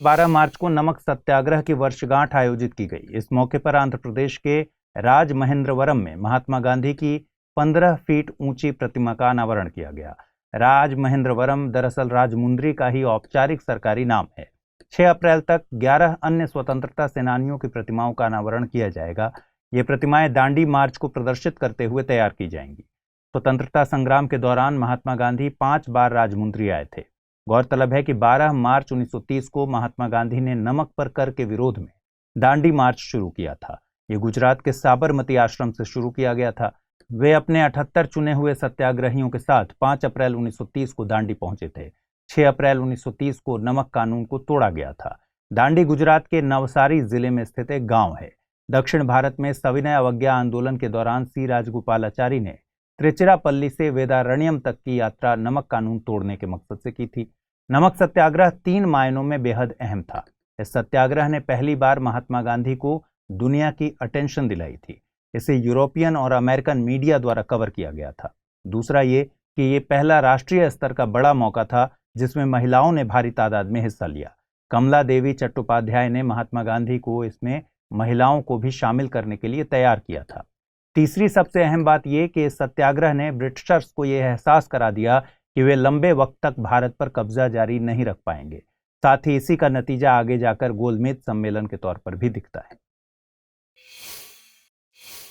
12 मार्च को नमक सत्याग्रह की वर्षगांठ आयोजित की गई। इस मौके पर आंध्र प्रदेश के राजमहेंद्रवरम में महात्मा गांधी की 15 फीट ऊंची प्रतिमा का अनावरण किया गया। राजमहेंद्रवरम दरअसल राजमुंद्री का ही औपचारिक सरकारी नाम है। 6 अप्रैल तक 11 अन्य स्वतंत्रता सेनानियों की प्रतिमाओं का अनावरण किया जाएगा। ये प्रतिमाएं दांडी मार्च को प्रदर्शित करते हुए तैयार की जाएंगी। स्वतंत्रता संग्राम के दौरान महात्मा गांधी 5 बार राजमुंद्री आए थे। गौरतलब है कि 12 मार्च 1930 को महात्मा गांधी ने नमक पर कर के विरोध में दांडी मार्च शुरू किया था। ये गुजरात के साबरमती आश्रम से शुरू किया गया था। वे अपने 78 चुने हुए सत्याग्रहियों के साथ 5 अप्रैल 1930 को दांडी पहुंचे थे। 6 अप्रैल 1930 को नमक कानून को तोड़ा गया था। दांडी गुजरात के नवसारी जिले में स्थित एक गांव है। दक्षिण भारत में सविनय अवज्ञा आंदोलन के दौरान सी राजगोपालाचारी ने त्रिचिरापल्ली से वेदारण्यम तक की यात्रा नमक कानून तोड़ने के मकसद से की थी। नमक सत्याग्रह 3 मायनों में बेहद अहम था। इस सत्याग्रह ने पहली बार महात्मा गांधी को दुनिया की अटेंशन दिलाई थी। इसे यूरोपियन और अमेरिकन मीडिया द्वारा कवर किया गया था। दूसरा ये कि ये पहला राष्ट्रीय स्तर का बड़ा मौका था जिसमें महिलाओं ने भारी तादाद में हिस्सा लिया। कमला देवी चट्टोपाध्याय ने महात्मा गांधी को इसमें महिलाओं को भी शामिल करने के लिए तैयार किया था। तीसरी सबसे अहम बात यह कि इस सत्याग्रह ने ब्रिटिशर्स को यह एहसास करा दिया कि वे लंबे वक्त तक भारत पर कब्जा जारी नहीं रख पाएंगे। साथ ही इसी का नतीजा आगे जाकर गोलमेज सम्मेलन के तौर पर भी दिखता है।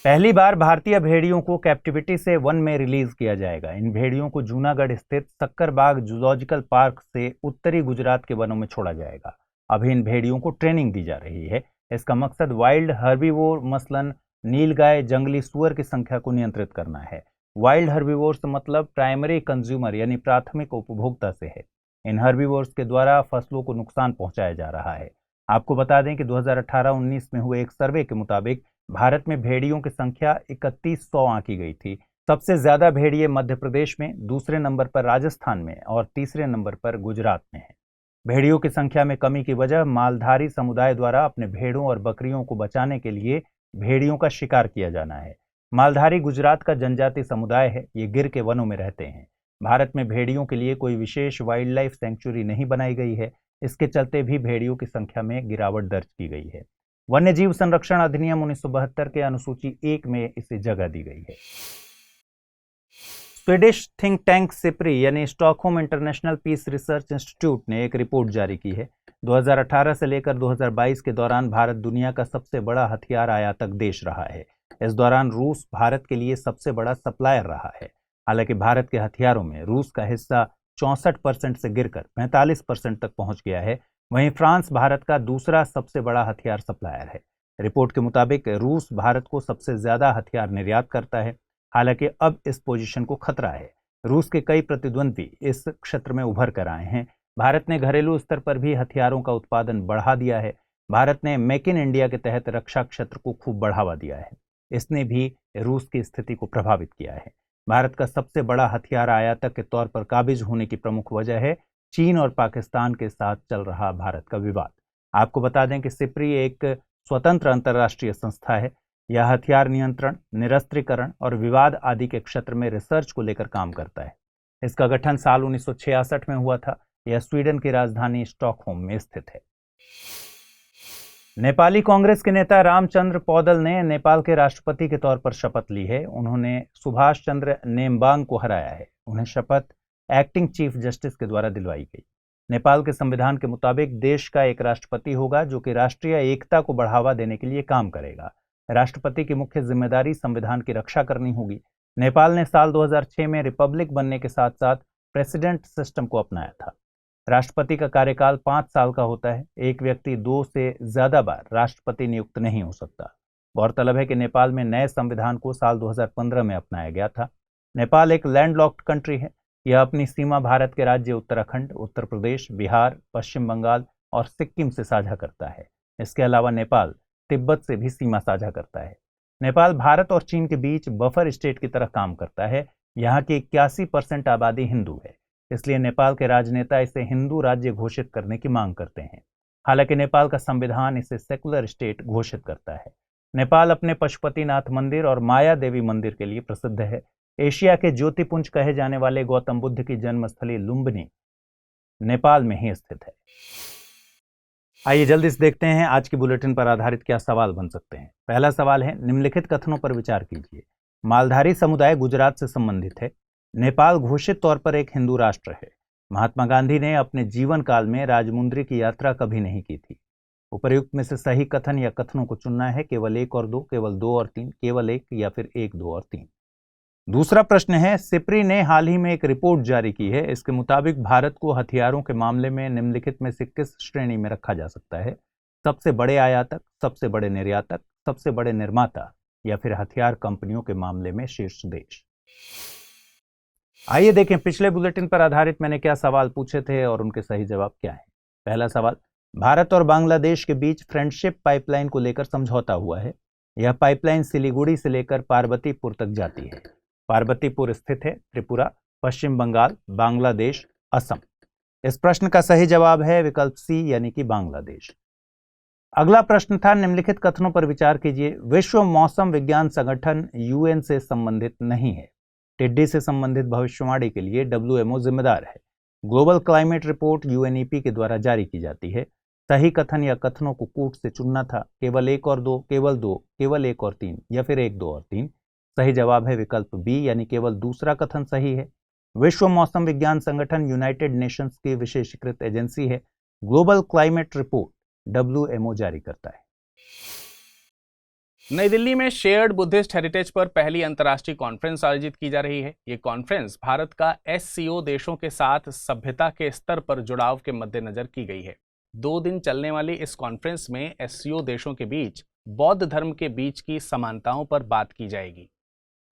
पहली बार भारतीय भेड़ियों को कैप्टिविटी से वन में रिलीज किया जाएगा। इन भेड़ियों को जूनागढ़ स्थित सक्करबाग जूलॉजिकल पार्क से उत्तरी गुजरात के वनों में छोड़ा जाएगा। अभी इन भेड़ियों को ट्रेनिंग दी जा रही है। इसका मकसद वाइल्ड हर्बीवोर मसलन नीलगाय, जंगली सुअर की संख्या को नियंत्रित करना है। वाइल्ड हर्बीवोर्स मतलब प्राइमरी कंज्यूमर यानी प्राथमिक उपभोक्ता से है। इन हर्बीवोर्स के द्वारा फसलों को नुकसान पहुंचाया जा रहा है। आपको बता दें कि 2018-19 में हुए एक सर्वे के मुताबिक भारत में भेड़ियों की संख्या 3100 आंकी गई थी। सबसे ज्यादा भेड़िए मध्य प्रदेश में, दूसरे नंबर पर राजस्थान में और तीसरे नंबर पर गुजरात में है। भेड़ियों की संख्या में कमी की वजह मालधारी समुदाय द्वारा अपने भेड़ों और बकरियों को बचाने के लिए भेड़ियों का शिकार किया जाना है। मालधारी गुजरात का जनजाति समुदाय है। ये गिर के वनों में रहते हैं। भारत में भेड़ियों के लिए कोई विशेष वाइल्ड लाइफ सेंचुरी नहीं बनाई गई है। इसके चलते भी भेड़ियों की संख्या में गिरावट दर्ज की गई है। वन्य जीव संरक्षण अधिनियम 1972 के अनुसूची 1 में इसे जगह दी गई है। स्वीडिश थिंक टैंक सिप्री यानी Stockholm International Peace Research Institute ने एक रिपोर्ट जारी की है। 2018 से लेकर 2022 के दौरान भारत दुनिया का सबसे बड़ा हथियार आयातक देश रहा है। इस दौरान रूस भारत के लिए सबसे बड़ा सप्लायर रहा है। हालांकि भारत के हथियारों में रूस का हिस्सा 64% से गिरकर 45% तक पहुंच गया है। वहीं फ्रांस भारत का दूसरा सबसे बड़ा हथियार सप्लायर है। रिपोर्ट के मुताबिक रूस भारत को सबसे ज्यादा हथियार निर्यात करता है। हालांकि अब इस पोजीशन को खतरा है। रूस के कई प्रतिद्वंद्वी इस क्षेत्र में उभर कर आए हैं। भारत ने घरेलू स्तर पर भी हथियारों का उत्पादन बढ़ा दिया है। भारत ने मेक इन इंडिया के तहत रक्षा क्षेत्र को खूब बढ़ावा दिया है। इसने भी रूस की स्थिति को प्रभावित किया है। भारत का सबसे बड़ा हथियार आयातक के तौर पर काबिज होने की प्रमुख वजह है चीन और पाकिस्तान के साथ चल रहा भारत का विवाद। आपको बता दें कि सिप्री एक स्वतंत्र अंतर्राष्ट्रीय संस्था है। यह हथियार नियंत्रण, निरस्त्रीकरण और विवाद आदि के क्षेत्र में रिसर्च को लेकर काम करता है। इसका गठन साल 1966 में हुआ था। यह स्वीडन की राजधानी स्टॉकहोम में स्थित है। नेपाली कांग्रेस के नेता रामचंद्र पौडेल ने नेपाल के राष्ट्रपति के तौर पर शपथ ली है। उन्होंने सुभाष चंद्र नेम्बांग को हराया है। उन्हें शपथ एक्टिंग चीफ जस्टिस के द्वारा दिलवाई गई। नेपाल के संविधान के मुताबिक देश का एक राष्ट्रपति होगा जो कि राष्ट्रीय एकता को बढ़ावा देने के लिए काम करेगा। राष्ट्रपति की मुख्य जिम्मेदारी संविधान की रक्षा करनी होगी। नेपाल ने साल 2006 में रिपब्लिक बनने के साथ साथ प्रेसिडेंट सिस्टम को अपनाया था। राष्ट्रपति का कार्यकाल 5 साल का होता है। एक व्यक्ति 2 से ज्यादा बार राष्ट्रपति नियुक्त नहीं हो सकता। गौरतलब है कि नेपाल में नए संविधान को साल 2015 में अपनाया गया था। नेपाल एक लैंडलॉक्ड कंट्री है। यह अपनी सीमा भारत के राज्य उत्तराखंड, उत्तर प्रदेश, बिहार, पश्चिम बंगाल और सिक्किम से साझा करता है। इसके अलावा नेपाल तिब्बत से भी सीमा साझा करता है। नेपाल भारत और चीन के बीच बफर स्टेट की तरह काम करता है। यहाँ की 81% आबादी हिंदू है, इसलिए नेपाल के राजनेता इसे हिंदू राज्य घोषित करने की मांग करते हैं। हालांकि नेपाल का संविधान इसे सेकुलर स्टेट घोषित करता है। नेपाल अपने पशुपतिनाथ मंदिर और माया देवी मंदिर के लिए प्रसिद्ध है। एशिया के ज्योतिपुंज कहे जाने वाले गौतम बुद्ध की जन्मस्थली लुम्बिनी नेपाल में ही स्थित है। आइए जल्दी से देखते हैं आज की बुलेटिन पर आधारित क्या सवाल बन सकते हैं। पहला सवाल है, निम्नलिखित कथनों पर विचार कीजिए। मालधारी समुदाय गुजरात से संबंधित है। नेपाल घोषित तौर पर एक हिंदू राष्ट्र है। महात्मा गांधी ने अपने जीवन काल में राजमुंद्री की यात्रा कभी नहीं की थी। उपर्युक्त में से सही कथन या कथनों को चुनना है, केवल 1 और 2, केवल 2 और 3, केवल 1 या फिर 1, 2 और 3। दूसरा प्रश्न है, सिप्री ने हाल ही में एक रिपोर्ट जारी की है। इसके मुताबिक भारत को हथियारों के मामले में निम्नलिखित में से किस श्रेणी में रखा जा सकता है? सबसे बड़े आयातक, सबसे बड़े निर्यातक, सबसे बड़े निर्माता या फिर हथियार कंपनियों के मामले में शीर्ष देश। आइए देखें पिछले बुलेटिन पर आधारित मैंने क्या सवाल पूछे थे और उनके सही जवाब क्या है। पहला सवाल, भारत और बांग्लादेश के बीच फ्रेंडशिप पाइपलाइन को लेकर समझौता हुआ है। यह पाइपलाइन सिलीगुड़ी से लेकर पार्वतीपुर तक जाती है। पार्वतीपुर स्थित है त्रिपुरा, पश्चिम बंगाल, बांग्लादेश, असम। इस प्रश्न का सही जवाब है विकल्प सी यानी कि बांग्लादेश। अगला प्रश्न था, निम्नलिखित कथनों पर विचार कीजिए। विश्व मौसम विज्ञान संगठन यूएन से संबंधित नहीं है। टिड्डी से संबंधित भविष्यवाणी के लिए WMO जिम्मेदार है। ग्लोबल क्लाइमेट रिपोर्ट UNEP के द्वारा जारी की जाती है। सही कथन या कथनों को कूट से चुनना था, केवल 1 और 2, केवल 2, केवल 1 और 3 या फिर 1, 2 और 3। सही जवाब है विकल्प बी यानी केवल दूसरा कथन सही है। विश्व मौसम विज्ञान संगठन यूनाइटेड नेशंस की विशेषीकृत एजेंसी है। ग्लोबल क्लाइमेट रिपोर्ट WMO जारी करता है। नई दिल्ली में शेयर्ड बुद्धिस्ट हेरिटेज पर पहली अंतर्राष्ट्रीय कॉन्फ्रेंस आयोजित की जा रही है। ये कॉन्फ्रेंस भारत का SCO देशों के साथ सभ्यता के स्तर पर जुड़ाव के मद्देनजर की गई है। 2 दिन चलने वाली इस कॉन्फ्रेंस में SCO देशों के बीच बौद्ध धर्म के बीच की समानताओं पर बात की जाएगी।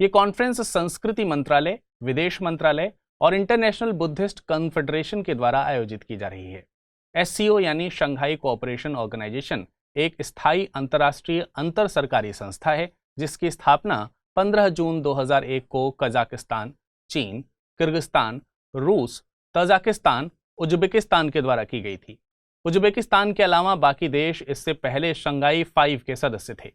ये कॉन्फ्रेंस संस्कृति मंत्रालय, विदेश मंत्रालय और इंटरनेशनल बुद्धिस्ट कन्फेडरेशन के द्वारा आयोजित की जा रही है। SCO यानी शंघाई कोऑपरेशन ऑर्गेनाइजेशन एक स्थायी अंतर्राष्ट्रीय अंतर सरकारी संस्था है, जिसकी स्थापना 15 जून 2001 को कजाकिस्तान, चीन, किर्गिस्तान, रूस, तजाकिस्तान, उज्बेकिस्तान के द्वारा की गई थी। उज्बेकिस्तान के अलावा बाकी देश इससे पहले शंघाई 5 के सदस्य थे।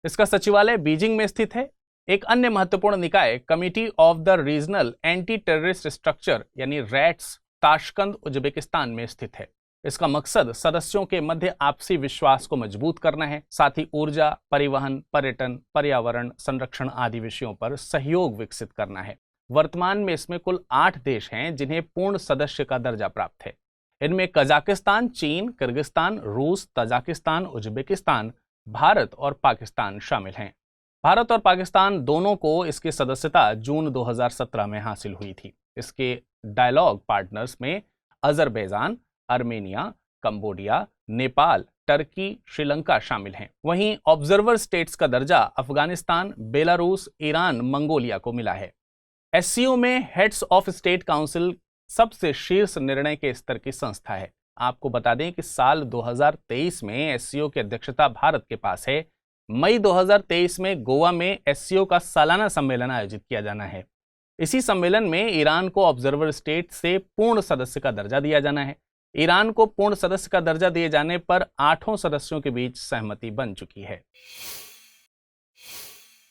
इसका सचिवालय बीजिंग में स्थित है। एक अन्य महत्वपूर्ण निकाय committee of the regional anti terrorist structure यानी रैट्स ताशकंद उज्बेकिस्तान में स्थित है। इसका मकसद सदस्यों के मध्य आपसी विश्वास को मजबूत करना है, साथ ही ऊर्जा, परिवहन, पर्यटन, पर्यावरण संरक्षण आदि विषयों पर सहयोग विकसित करना है। वर्तमान में इसमें कुल 8 देश हैं जिन्हें पूर्ण सदस्य का दर्जा प्राप्त है। इनमें कजाकिस्तान, चीन, किर्गिस्तान, रूस, तजाकिस्तान, उज्बेकिस्तान, भारत और पाकिस्तान शामिल हैं। भारत और पाकिस्तान दोनों को इसकी सदस्यता जून 2017 में हासिल हुई थी। इसके डायलॉग पार्टनर्स में Azerbaijan, Armenia, Cambodia, Nepal, Turkey, Sri Lanka शामिल हैं। वहीं ऑब्जर्वर स्टेट्स का दर्जा अफगानिस्तान, बेलारूस, ईरान, मंगोलिया को मिला है। SCO में हेड्स ऑफ स्टेट काउंसिल सबसे शीर्ष निर्णय के स्तर की संस्था है। आपको बता दें कि साल 2023 में SCO की अध्यक्षता भारत के पास है। मई 2023 में गोवा में SCO का सालाना सम्मेलन आयोजित किया जाना है। इसी सम्मेलन में ईरान को ऑब्जर्वर स्टेट से पूर्ण सदस्य का दर्जा दिया जाना है। ईरान को पूर्ण सदस्य का दर्जा दिए जाने पर 8 सदस्यों के बीच सहमति बन चुकी है।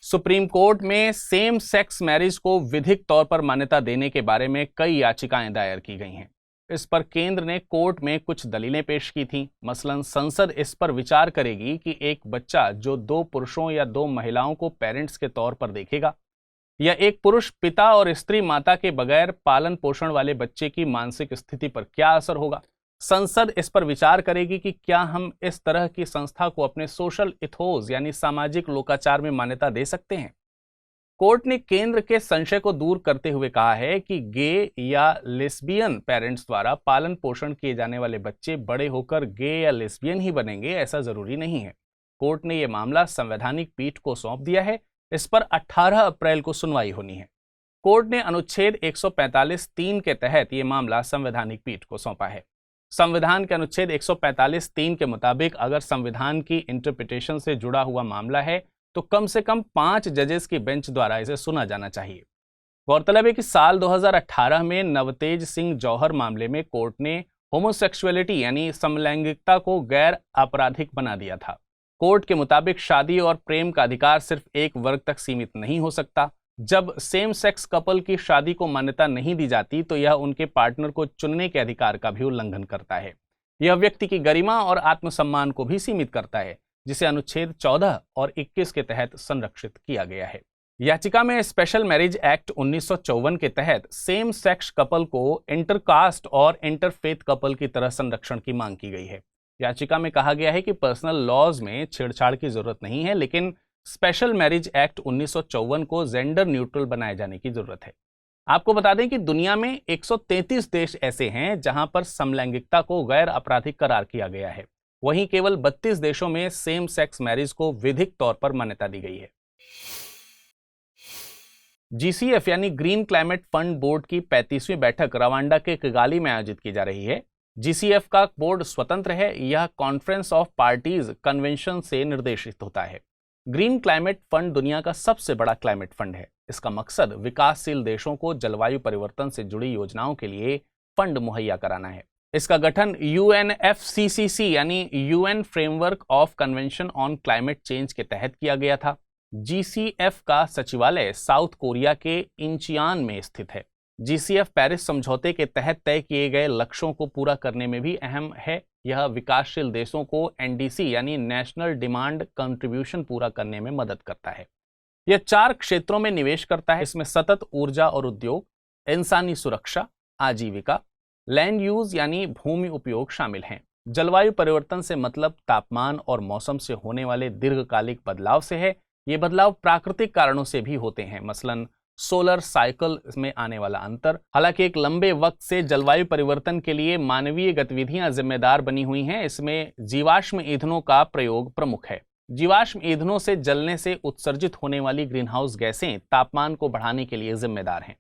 सुप्रीम कोर्ट में सेम सेक्स मैरिज को विधिक तौर पर मान्यता देने के बारे में कई याचिकाएं दायर की गई हैं। इस पर केंद्र ने कोर्ट में कुछ दलीलें पेश की थीं। मसलन संसद इस पर विचार करेगी कि एक बच्चा जो 2 पुरुषों या 2 महिलाओं को पेरेंट्स के तौर पर देखेगा, या एक पुरुष पिता और स्त्री माता के बगैर पालन पोषण वाले बच्चे की मानसिक स्थिति पर क्या असर होगा। संसद इस पर विचार करेगी कि क्या हम इस तरह की संस्था को अपने सोशल इथोस यानी सामाजिक लोकाचार में मान्यता दे सकते हैं। कोर्ट ने केंद्र के संशय को दूर करते हुए कहा है कि गे या लेस्बियन पेरेंट्स द्वारा पालन पोषण किए जाने वाले बच्चे बड़े होकर गे या लेस्बियन ही बनेंगे, ऐसा जरूरी नहीं है। कोर्ट ने यह मामला संवैधानिक पीठ को सौंप दिया है। इस पर 18 अप्रैल को सुनवाई होनी है। कोर्ट ने अनुच्छेद 145(3) के तहत यह मामला संवैधानिक पीठ को सौंपा है। संविधान के अनुच्छेद 145(3) के मुताबिक अगर संविधान की इंटरप्रिटेशन से जुड़ा हुआ मामला है तो कम से कम 5 जजेस की बेंच द्वारा इसे सुना जाना चाहिए। गौरतलब है कि साल 2018 में नवतेज सिंह जौहर मामले में कोर्ट ने होमोसेक्सुअलिटी यानी समलैंगिकता को गैर आपराधिक बना दिया था। कोर्ट के मुताबिक शादी और प्रेम का अधिकार सिर्फ एक वर्ग तक सीमित नहीं हो सकता। जब सेम सेक्स कपल की शादी को मान्यता नहीं दी जाती तो यह उनके पार्टनर को चुनने के अधिकार का भी उल्लंघन करता है। यह व्यक्ति की गरिमा और आत्मसम्मान को भी सीमित करता है, जिसे अनुच्छेद 14 और 21 के तहत संरक्षित किया गया है। याचिका में स्पेशल मैरिज एक्ट 1954 के तहत सेम सेक्स कपल को इंटरकास्ट और इंटरफेथ कपल की तरह संरक्षण की मांग की गई है। याचिका में कहा गया है कि पर्सनल लॉज में छेड़छाड़ की जरूरत नहीं है, लेकिन स्पेशल मैरिज एक्ट 1954 को जेंडर न्यूट्रल बनाए जाने की जरूरत है। आपको बता दें कि दुनिया में 133 देश ऐसे हैं जहां पर समलैंगिकता को गैर आपराधिक करार किया गया है। वहीं केवल 32 देशों में सेम सेक्स मैरिज को विधिक तौर पर मान्यता दी गई है। GCF यानी ग्रीन क्लाइमेट फंड बोर्ड की 35वीं बैठक रवांडा के किगाली में आयोजित की जा रही है। GCF का बोर्ड स्वतंत्र है। यह कॉन्फ्रेंस ऑफ पार्टीज कन्वेंशन से निर्देशित होता है। ग्रीन क्लाइमेट फंड दुनिया का सबसे बड़ा क्लाइमेट फंड है। इसका मकसद विकासशील देशों को जलवायु परिवर्तन से जुड़ी योजनाओं के लिए फंड मुहैया कराना है। इसका गठन UNFCCC यानी UN framework of convention on climate change के तहत किया गया था। GCF का सचिवालय साउथ कोरिया के इंचियान में स्थित है। GCF पेरिस समझौते के तहत तय किए गए लक्ष्यों को पूरा करने में भी अहम है। यह विकासशील देशों को NDC यानी नेशनल डिमांड कंट्रीब्यूशन पूरा करने में मदद करता है। यह 4 क्षेत्रों में निवेश करता है। इसमें सतत ऊर्जा और उद्योग, इंसानी सुरक्षा, आजीविका, लैंड यूज यानी भूमि उपयोग शामिल हैं। जलवायु परिवर्तन से मतलब तापमान और मौसम से होने वाले दीर्घकालिक बदलाव से है। ये बदलाव प्राकृतिक कारणों से भी होते हैं, मसलन सोलर साइकिल में आने वाला अंतर। हालांकि एक लंबे वक्त से जलवायु परिवर्तन के लिए मानवीय गतिविधियां जिम्मेदार बनी हुई हैं। इसमें जीवाश्म ईंधनों का प्रयोग प्रमुख है। जीवाश्म ईंधनों से जलने से उत्सर्जित होने वाली ग्रीनहाउस गैसें तापमान को बढ़ाने के लिए जिम्मेदार हैं।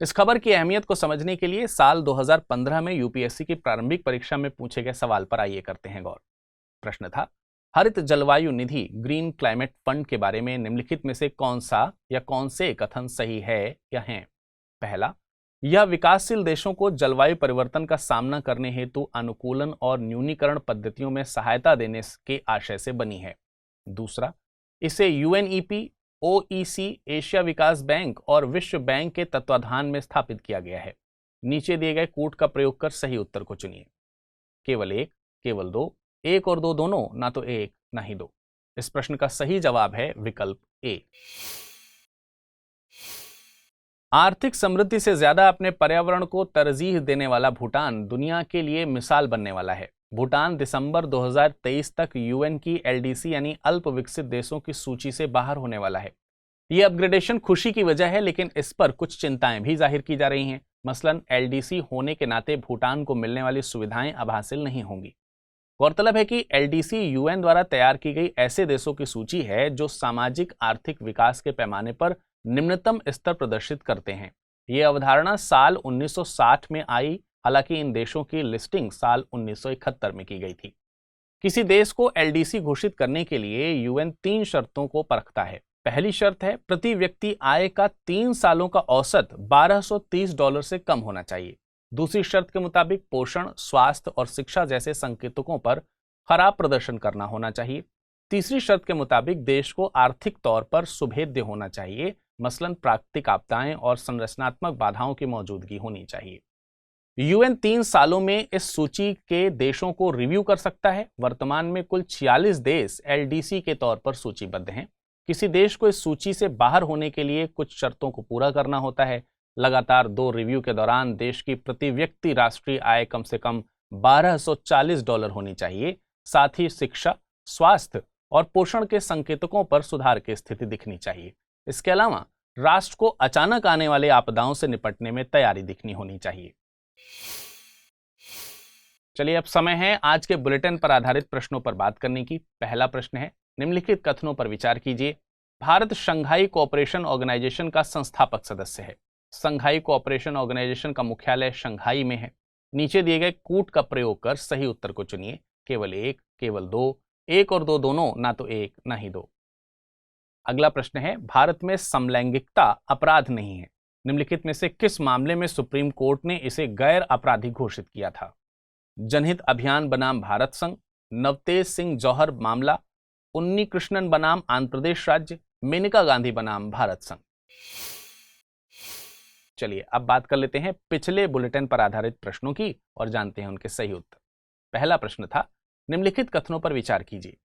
इस खबर की अहमियत को समझने के लिए साल 2015 में UPSC की प्रारंभिक परीक्षा में पूछे गए सवाल पर आइए करते हैं गौर। प्रश्न था, हरित जलवायु निधि ग्रीन क्लाइमेट फंड के बारे में निम्नलिखित में से कौन सा या कौन से कथन सही है या हैं? पहला, यह विकासशील देशों को जलवायु परिवर्तन का सामना करने हेतु अनुकूलन और न्यूनीकरण पद्धतियों में सहायता देने के आशय से बनी है। दूसरा, इसे UNEP, OEC, एशिया विकास बैंक और विश्व बैंक के तत्वाधान में स्थापित किया गया है। नीचे दिए गए कूट का प्रयोग कर सही उत्तर को चुनिए। केवल एक, केवल दो, एक और दो दोनों, ना तो एक ना ही दो। इस प्रश्न का सही जवाब है विकल्प ए। आर्थिक समृद्धि से ज्यादा अपने पर्यावरण को तरजीह देने वाला भूटान दुनिया के लिए मिसाल बनने वाला है। भूटान दिसंबर 2023 तक UN की LDC यानी अल्प विकसित देशों की सूची से बाहर होने वाला है। यह अपग्रेडेशन खुशी की वजह है, लेकिन इस पर कुछ चिंताएं भी जाहिर की जा रही हैं। मसलन LDC होने के नाते भूटान को मिलने वाली सुविधाएं अब हासिल नहीं होंगी। गौरतलब है कि LDC UN द्वारा तैयार की गई ऐसे देशों की सूची है जो सामाजिक आर्थिक विकास के पैमाने पर निम्नतम स्तर प्रदर्शित करते हैं। ये अवधारणा साल 1960 में आई, हालांकि इन देशों की लिस्टिंग साल 1971 में की गई थी। किसी देश को LDC घोषित करने के लिए UN 3 शर्तों को परखता है। पहली शर्त है, प्रति व्यक्ति आय का 3 सालों का औसत $1230 से कम होना चाहिए। दूसरी शर्त के मुताबिक पोषण, स्वास्थ्य और शिक्षा जैसे संकेतकों पर खराब प्रदर्शन करना होना चाहिए। तीसरी शर्त के मुताबिक देश को आर्थिक तौर पर सुभेद्य होना चाहिए, मसलन प्राकृतिक आपदाएं और संरचनात्मक बाधाओं की मौजूदगी होनी चाहिए। UN 3 सालों में इस सूची के देशों को रिव्यू कर सकता है। वर्तमान में कुल 46 देश LDC के तौर पर सूचीबद्ध हैं। किसी देश को इस सूची से बाहर होने के लिए कुछ शर्तों को पूरा करना होता है। लगातार 2 रिव्यू के दौरान देश की प्रति व्यक्ति राष्ट्रीय आय कम से कम $1240 होनी चाहिए। साथ ही शिक्षा, स्वास्थ्य और पोषण के संकेतकों पर सुधार की स्थिति दिखनी चाहिए। इसके अलावा राष्ट्र को अचानक आने वाले आपदाओं से निपटने में तैयारी दिखनी होनी चाहिए। चलिए, अब समय है आज के बुलेटिन पर आधारित प्रश्नों पर बात करने की। पहला प्रश्न है, निम्नलिखित कथनों पर विचार कीजिए। भारत शंघाई कोऑपरेशन ऑर्गेनाइजेशन का संस्थापक सदस्य है। शंघाई कोऑपरेशन ऑर्गेनाइजेशन का मुख्यालय शंघाई में है। नीचे दिए गए कूट का प्रयोग कर सही उत्तर को चुनिए। केवल एक, केवल दो, एक और दो दोनों, ना तो एक ना ही दो। अगला प्रश्न है, भारत में समलैंगिकता अपराध नहीं है, निम्नलिखित में से किस मामले में सुप्रीम कोर्ट ने इसे गैर आपराधिक घोषित किया था? जनहित अभियान बनाम भारत संघ, नवतेज सिंह जौहर मामला, उन्नी कृष्णन बनाम आंध्र प्रदेश राज्य, मेनका गांधी बनाम भारत संघ। चलिए अब बात कर लेते हैं पिछले बुलेटिन पर आधारित प्रश्नों की और जानते हैं उनके सही उत्तर। पहला प्रश्न था, निम्नलिखित कथनों पर विचार कीजिए।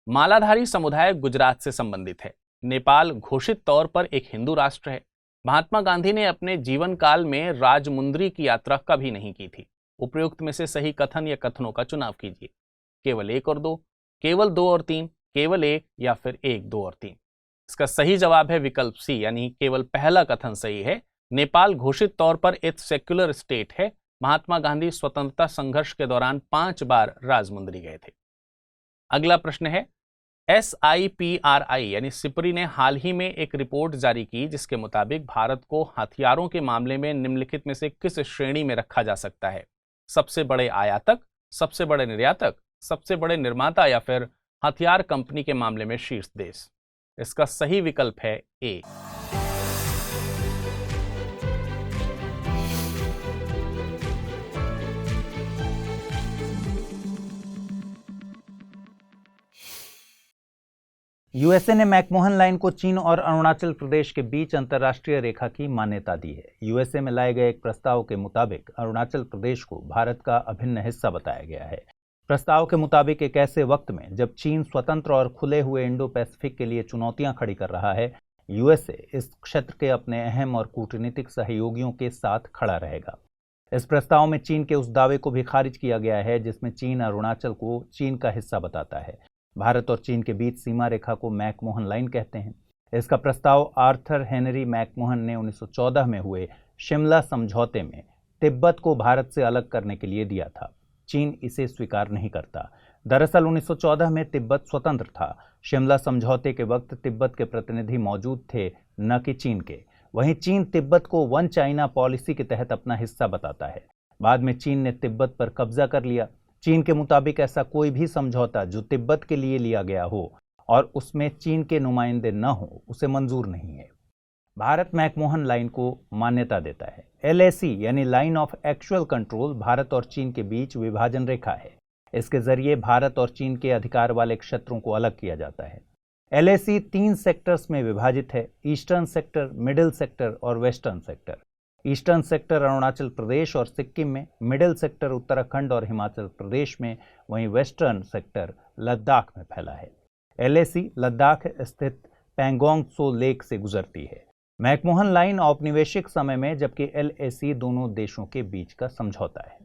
मालाधारी समुदाय गुजरात से संबंधित है। नेपाल घोषित तौर पर एक हिंदू राष्ट्र है। महात्मा गांधी ने अपने जीवन काल में राजमुंद्री की यात्रा कभी नहीं की थी। उपयुक्त में से सही कथन या कथनों का चुनाव कीजिए। केवल 1 और 2, केवल 2 और 3, केवल 1 या फिर 1, 2 और 3। इसका सही जवाब है विकल्प सी, यानी केवल पहला कथन सही है। नेपाल घोषित तौर पर एक सेक्युलर स्टेट है। महात्मा गांधी स्वतंत्रता संघर्ष के दौरान 5 बार राजमुंद्री गए थे। अगला प्रश्न है, SIPRI यानी सिपरी ने हाल ही में एक रिपोर्ट जारी की जिसके मुताबिक भारत को हथियारों के मामले में निम्नलिखित में से किस श्रेणी में रखा जा सकता है? सबसे बड़े आयातक, सबसे बड़े निर्यातक, सबसे बड़े निर्माता या फिर हथियार कंपनी के मामले में शीर्ष देश? इसका सही विकल्प है ए। यूएसए ने मैकमोहन लाइन को चीन और अरुणाचल प्रदेश के बीच अंतर्राष्ट्रीय रेखा की मान्यता दी है। यूएसए में लाए गए एक प्रस्ताव के मुताबिक अरुणाचल प्रदेश को भारत का अभिन्न हिस्सा बताया गया है। प्रस्ताव के मुताबिक एक ऐसे वक्त में जब चीन स्वतंत्र और खुले हुए इंडो पैसिफिक के लिए चुनौतियां खड़ी कर रहा है, यूएसए इस क्षेत्र के अपने अहम और कूटनीतिक सहयोगियों के साथ खड़ा रहेगा। इस प्रस्ताव में चीन के उस दावे को भी खारिज किया गया है जिसमें चीन अरुणाचल को चीन का हिस्सा बताता है। भारत और चीन के बीच सीमा रेखा को मैकमोहन लाइन कहते हैं। इसका प्रस्ताव आर्थर हेनरी मैकमोहन ने 1914 में हुए शिमला समझौते में तिब्बत को भारत से अलग करने के लिए दिया था। चीन इसे स्वीकार नहीं करता। दरअसल 1914 में तिब्बत स्वतंत्र था। शिमला समझौते के वक्त तिब्बत के प्रतिनिधि मौजूद थे, न कि चीन के। वहीं चीन तिब्बत को वन चाइना पॉलिसी के तहत अपना हिस्सा बताता है। बाद में चीन ने तिब्बत पर कब्जा कर लिया। चीन के मुताबिक ऐसा कोई भी समझौता जो तिब्बत के लिए लिया गया हो और उसमें चीन के नुमाइंदे न हो, उसे मंजूर नहीं है। भारत मैकमोहन लाइन को मान्यता देता है। LAC यानी line of actual control Bharat और चीन के बीच विभाजन रेखा है। इसके जरिए भारत और चीन के अधिकार वाले क्षेत्रों को अलग किया जाता है। LAC 3 सेक्टर्स में विभाजित है, ईस्टर्न सेक्टर, मिडिल सेक्टर और western sector. Eastern sector Arunachal Pradesh और सिक्किम में, मिडिल सेक्टर उत्तराखंड और हिमाचल प्रदेश में, वहीं वेस्टर्न सेक्टर लद्दाख में फैला है। LAC लद्दाख स्थित पैंगोंग त्सो लेक से गुजरती है। मैकमोहन लाइन औपनिवेशिक समय में, जबकि LAC दोनों देशों के बीच का समझौता है।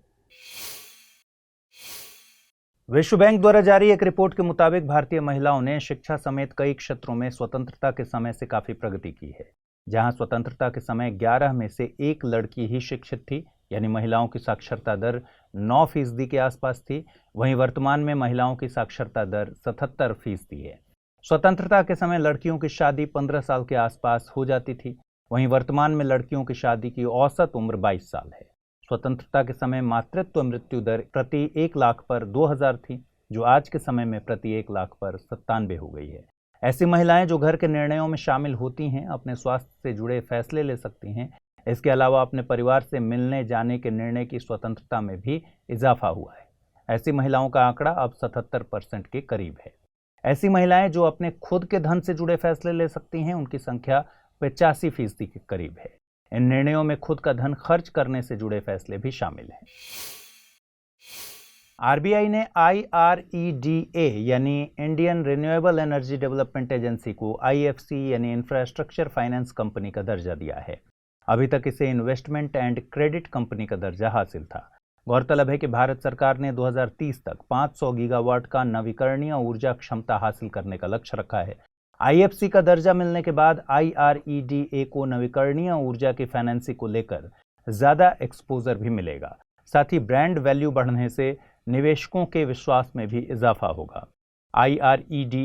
विश्व बैंक द्वारा जारी एक रिपोर्ट के मुताबिक भारतीय महिलाओं ने शिक्षा समेत कई क्षेत्रों में स्वतंत्रता के समय से काफी प्रगति की है। जहां स्वतंत्रता के समय 11 में से 1 लड़की ही शिक्षित थी, यानी महिलाओं की साक्षरता दर 9% के आसपास थी, वहीं वर्तमान में महिलाओं की साक्षरता दर 77% है। स्वतंत्रता के समय लड़कियों की शादी 15 साल के आसपास हो जाती थी, वहीं वर्तमान में लड़कियों की शादी की औसत उम्र 22 साल है। स्वतंत्रता के समय मातृत्व मृत्यु दर प्रति 1 लाख पर 2000 थी, जो आज के समय में प्रति 1 लाख पर 97 हो गई है। ऐसी महिलाएं जो घर के निर्णयों में शामिल होती हैं, अपने स्वास्थ्य से जुड़े फैसले ले सकती हैं। इसके अलावा अपने परिवार से मिलने जाने के निर्णय की स्वतंत्रता में भी इजाफा हुआ है। ऐसी महिलाओं का आंकड़ा अब 77% के करीब है। ऐसी महिलाएं जो अपने खुद के धन से जुड़े फैसले ले सकती हैं, उनकी संख्या 85% के करीब है। इन निर्णयों में खुद का धन खर्च करने से जुड़े फैसले भी शामिल हैं। RBI ने IREDA यानी Indian renewable energy development agency को IFC यानी इंफ्रास्ट्रक्चर फाइनेंस कंपनी का दर्जा दिया है। अभी तक इसे इन्वेस्टमेंट एंड क्रेडिट कंपनी का दर्जा हासिल था। गौरतलब है कि भारत सरकार ने 2030 तक 500 गीगावाट का नवीकरणीय ऊर्जा क्षमता हासिल करने का लक्ष्य रखा है। IFC का दर्जा मिलने के बाद IREDA को नवीकरणीय ऊर्जा की फाइनेंसिंग को लेकर ज्यादा एक्सपोजर भी मिलेगा। साथ ही ब्रांड वैल्यू बढ़ने से निवेशकों के विश्वास में भी इजाफा होगा। IREDA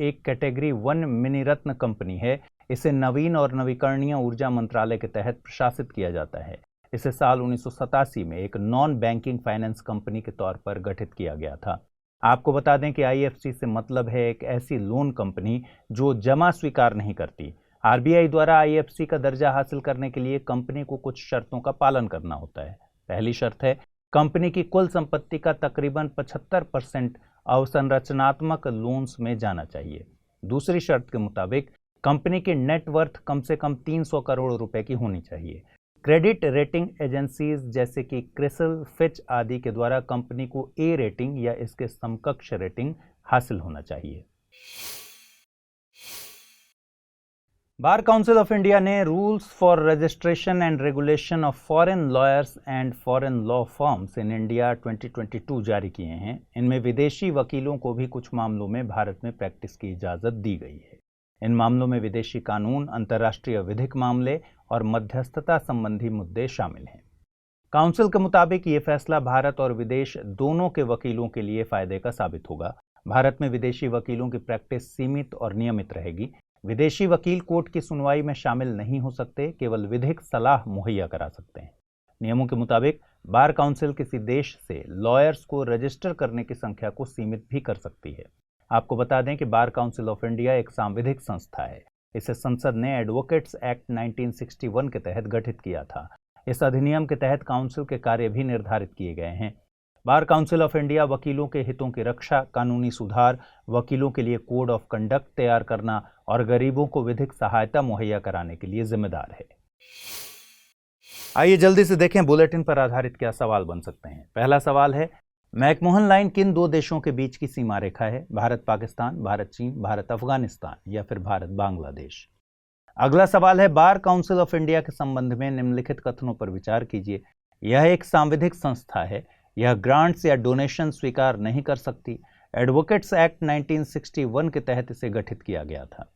एक कैटेगरी 1 मिनी रत्न कंपनी है। इसे नवीन और नवीकरणीय ऊर्जा मंत्रालय के तहत प्रशासित किया जाता है। इसे साल 1987 में एक नॉन बैंकिंग फाइनेंस कंपनी के तौर पर गठित किया गया था। आपको बता दें कि आईएफसी से मतलब है एक ऐसी लोन कंपनी जो जमा स्वीकार नहीं करती। आरबीआई द्वारा आईएफसी का दर्जा हासिल करने के लिए कंपनी को कुछ शर्तों का पालन करना होता है। पहली शर्त है, कंपनी की कुल संपत्ति का तकरीबन 75% अवसंरचनात्मक लोन्स में जाना चाहिए। दूसरी शर्त के मुताबिक कंपनी की नेटवर्थ कम से कम 300 करोड़ रुपए की होनी चाहिए। क्रेडिट रेटिंग एजेंसीज जैसे कि क्रिसिल, फिच आदि के द्वारा कंपनी को ए रेटिंग या इसके समकक्ष रेटिंग हासिल होना चाहिए। बार काउंसिल ऑफ इंडिया ने rules for registration and regulation of foreign lawyers and foreign law firms in India 2022 जारी किए हैं। इनमें विदेशी वकीलों को भी कुछ मामलों में भारत में प्रैक्टिस की इजाजत दी गई है। इन मामलों में विदेशी कानून, अंतर्राष्ट्रीय विधिक मामले और मध्यस्थता संबंधी मुद्दे शामिल हैं। काउंसिल के मुताबिक ये फैसला भारत और विदेश दोनों के वकीलों के लिए फायदे का साबित होगा। भारत में विदेशी वकीलों की प्रैक्टिस सीमित और नियमित रहेगी। विदेशी वकील कोर्ट की सुनवाई में शामिल नहीं हो सकते, केवल विधिक सलाह मुहैया करा सकते हैं। नियमों के मुताबिक बार काउंसिल किसी देश से लॉयर्स को रजिस्टर करने की संख्या को सीमित भी कर सकती है। आपको बता दें कि बार काउंसिल ऑफ इंडिया एक सांविधिक संस्था है। इसे संसद ने एडवोकेट्स एक्ट 1961 के तहत गठित किया था। इस अधिनियम के तहत काउंसिल के कार्य भी निर्धारित किए गए हैं। बार काउंसिल ऑफ इंडिया वकीलों के हितों की रक्षा, कानूनी सुधार, वकीलों के लिए कोड ऑफ कंडक्ट तैयार करना और गरीबों को विधिक सहायता मुहैया कराने के लिए जिम्मेदार है। आइए जल्दी से देखें बुलेटिन पर आधारित क्या सवाल बन सकते हैं। पहला सवाल है, मैकमोहन लाइन किन दो देशों के बीच की सीमा रेखा है? भारत पाकिस्तान, भारत चीन, भारत अफगानिस्तान या फिर भारत बांग्लादेश। अगला सवाल है, बार काउंसिल ऑफ इंडिया के संबंध में निम्नलिखित कथनों पर विचार कीजिए। यह एक सांविधिक संस्था है। यह ग्रांट्स या डोनेशन स्वीकार नहीं कर सकती। एडवोकेट्स एक्ट 1961 के तहत इसे गठित किया गया था।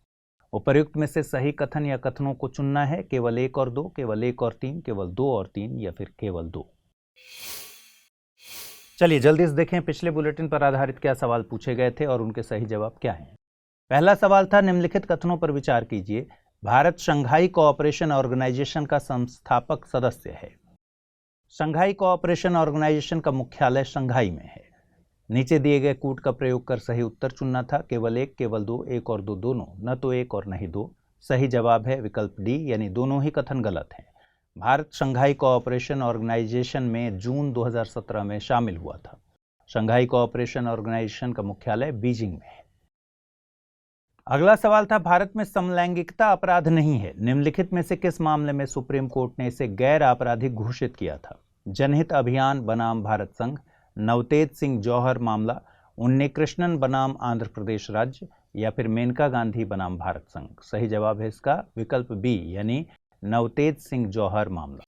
उपर्युक्त में से सही कथन या कथनों को चुनना है, केवल 1 और 2, केवल 1 और 3, केवल 2 और 3 या फिर केवल 2। चलिए जल्दी से देखें पिछले बुलेटिन पर आधारित क्या सवाल पूछे गए थे और उनके सही जवाब क्या हैं। पहला सवाल था, निम्नलिखित कथनों पर विचार कीजिए। भारत शंघाई कोऑपरेशन ऑर्गेनाइजेशन का संस्थापक सदस्य है। शंघाई कोऑपरेशन ऑर्गेनाइजेशन का मुख्यालय शंघाई में है। नीचे दिए गए कूट का प्रयोग कर सही उत्तर चुनना था। केवल 1, केवल 2, 1 और 2 दोनों, न तो 1 और न ही 2। सही जवाब है विकल्प डी, यानी दोनों ही कथन गलत हैं। भारत शंघाई कोऑपरेशन ऑर्गेनाइजेशन में जून 2017 में शामिल हुआ था। शंघाई कोऑपरेशन ऑर्गेनाइजेशन का मुख्यालय बीजिंग में है। अगला सवाल था, भारत में समलैंगिकता अपराध नहीं है। निम्नलिखित में से किस मामले में सुप्रीम कोर्ट ने इसे गैर आपराधिक घोषित किया था? जनहित अभियान बनाम भारत संघ, नवतेज सिंह जौहर मामला, उन्नीकृष्णन बनाम आंध्र प्रदेश राज्य या फिर मेनका गांधी बनाम भारत संघ। सही जवाब है इसका विकल्प बी, यानी नवतेज सिंह जौहर मामला।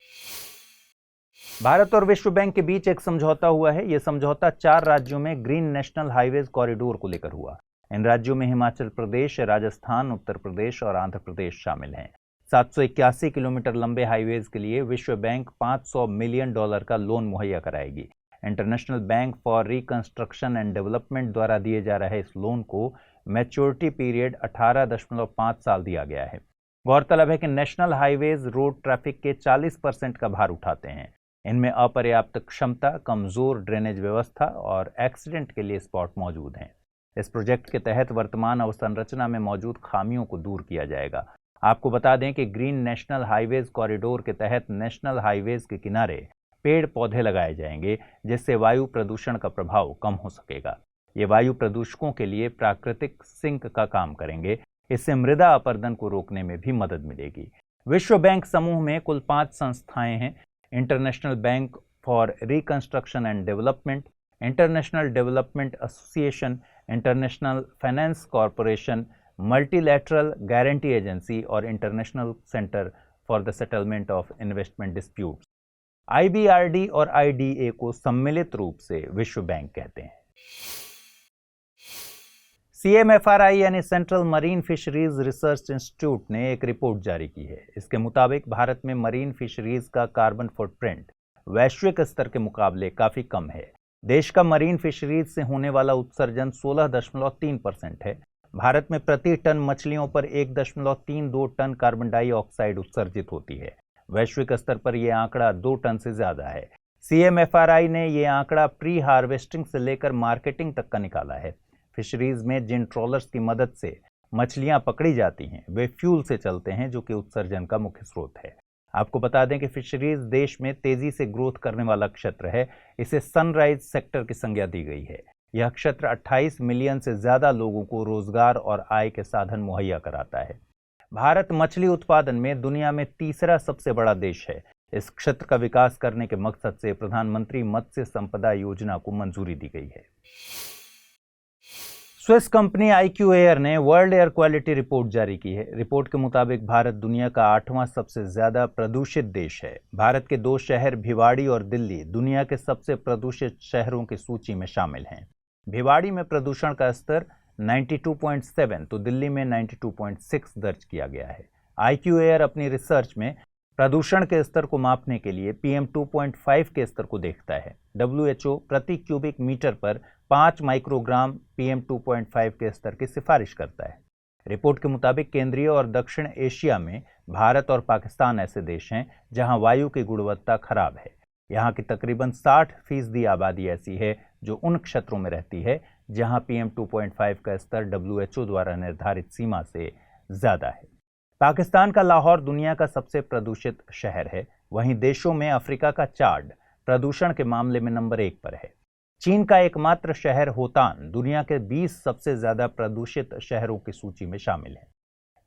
भारत और विश्व बैंक के बीच एक समझौता हुआ है। यह समझौता 4 राज्यों में ग्रीन नेशनल हाईवेज कॉरिडोर को लेकर हुआ। इन राज्यों में हिमाचल प्रदेश, राजस्थान, उत्तर प्रदेश और आंध्र प्रदेश शामिल हैं। 781 किलोमीटर लंबे हाईवेज के लिए विश्व बैंक $500 मिलियन का लोन मुहैया कराएगी। International bank for reconstruction and development द्वारा दिए जा रहे इस लोन को मैच्योरिटी पीरियड 18.5 साल दिया गया है। गौरतलब है कि नेशनल हाईवेज रोड ट्रैफिक के 40% का भार उठाते हैं। इनमें अपर्याप्त क्षमता, कमजोर ड्रेनेज व्यवस्था और एक्सीडेंट के लिए स्पॉट मौजूद हैं। इस प्रोजेक्ट के तहत वर्तमान अवसंरचना में मौजूद खामियों को दूर किया जाएगा। आपको बता दें कि ग्रीन नेशनल हाईवेज कॉरिडोर के तहत नेशनल हाईवेज के किनारे पेड़ पौधे लगाए जाएंगे, जिससे वायु प्रदूषण का प्रभाव कम हो सकेगा। ये वायु प्रदूषकों के लिए प्राकृतिक सिंक का काम करेंगे। इससे मृदा अपरदन को रोकने में भी मदद मिलेगी। विश्व बैंक समूह में कुल 5 संस्थाएं हैं। International bank for reconstruction and development, international development association, international finance corporation, multilateral guarantee agency और international centre for the settlement of investment disputes. IBRD और IDA को सम्मिलित रूप से विश्व बैंक कहते हैं। CMFRI यानी central marine fisheries research Institute ने एक रिपोर्ट जारी की है। इसके मुताबिक भारत में मरीन फिशरीज का कार्बन फुटप्रिंट वैश्विक स्तर के मुकाबले काफी कम है। देश का मरीन फिशरीज से होने वाला उत्सर्जन 16.3% है। भारत में प्रति टन मछलियों पर 1.32 टन कार्बन डाइऑक्साइड उत्सर्जित होती है। वैश्विक स्तर पर यह आंकड़ा 2 टन से ज्यादा है। CMFRI ने ये आंकड़ा प्री हार्वेस्टिंग से लेकर मार्केटिंग तक का निकाला है। फिशरीज में जिन ट्रॉलर्स की मदद से मछलियां पकड़ी जाती हैं वे फ्यूल से चलते हैं, जो कि उत्सर्जन का मुख्य स्रोत है। आपको बता दें कि फिशरीज देश में तेजी से ग्रोथ करने वाला क्षेत्र है। इसे सनराइज सेक्टर की संज्ञा दी गई है। यह क्षेत्र 28 मिलियन से ज्यादा लोगों को रोजगार और आय के साधन मुहैया कराता है। भारत मछली उत्पादन में दुनिया में तीसरा सबसे बड़ा देश है। इस क्षेत्र का विकास करने के मकसद से प्रधानमंत्री मत्स्य संपदा योजना को मंजूरी दी गई है। स्विस कंपनी IQ एयर ने वर्ल्ड एयर क्वालिटी रिपोर्ट जारी की है। रिपोर्ट के मुताबिक भारत दुनिया का 8वां सबसे ज्यादा प्रदूषित देश है। भारत के 2 शहर भिवाड़ी और दिल्ली दुनिया के सबसे प्रदूषित शहरों की सूची में शामिल हैं। भिवाड़ी में प्रदूषण का स्तर 92.7 तो दिल्ली में 92.6 दर्ज किया गया है। IQ एयर अपनी रिसर्च में प्रदूषण के स्तर को मापने के लिए PM2.5 के स्तर को देखता है। WHO प्रति क्यूबिक मीटर पर 5 माइक्रोग्राम PM2.5 के स्तर की सिफारिश करता है। रिपोर्ट के मुताबिक केंद्रीय और दक्षिण एशिया में भारत और पाकिस्तान ऐसे देश हैं जहां वायु की गुणवत्ता खराब है। यहां की तकरीबन 60% आबादी ऐसी है जो उन क्षेत्रों में रहती है जहां PM2.5 का स्तर WHO द्वारा निर्धारित सीमा से ज्यादा है। पाकिस्तान का लाहौर दुनिया का सबसे प्रदूषित शहर है। वहीं देशों में अफ्रीका का चाड प्रदूषण के मामले में नंबर 1 पर है। चीन का एकमात्र शहर होतान दुनिया के 20 सबसे ज्यादा प्रदूषित शहरों की सूची में शामिल है।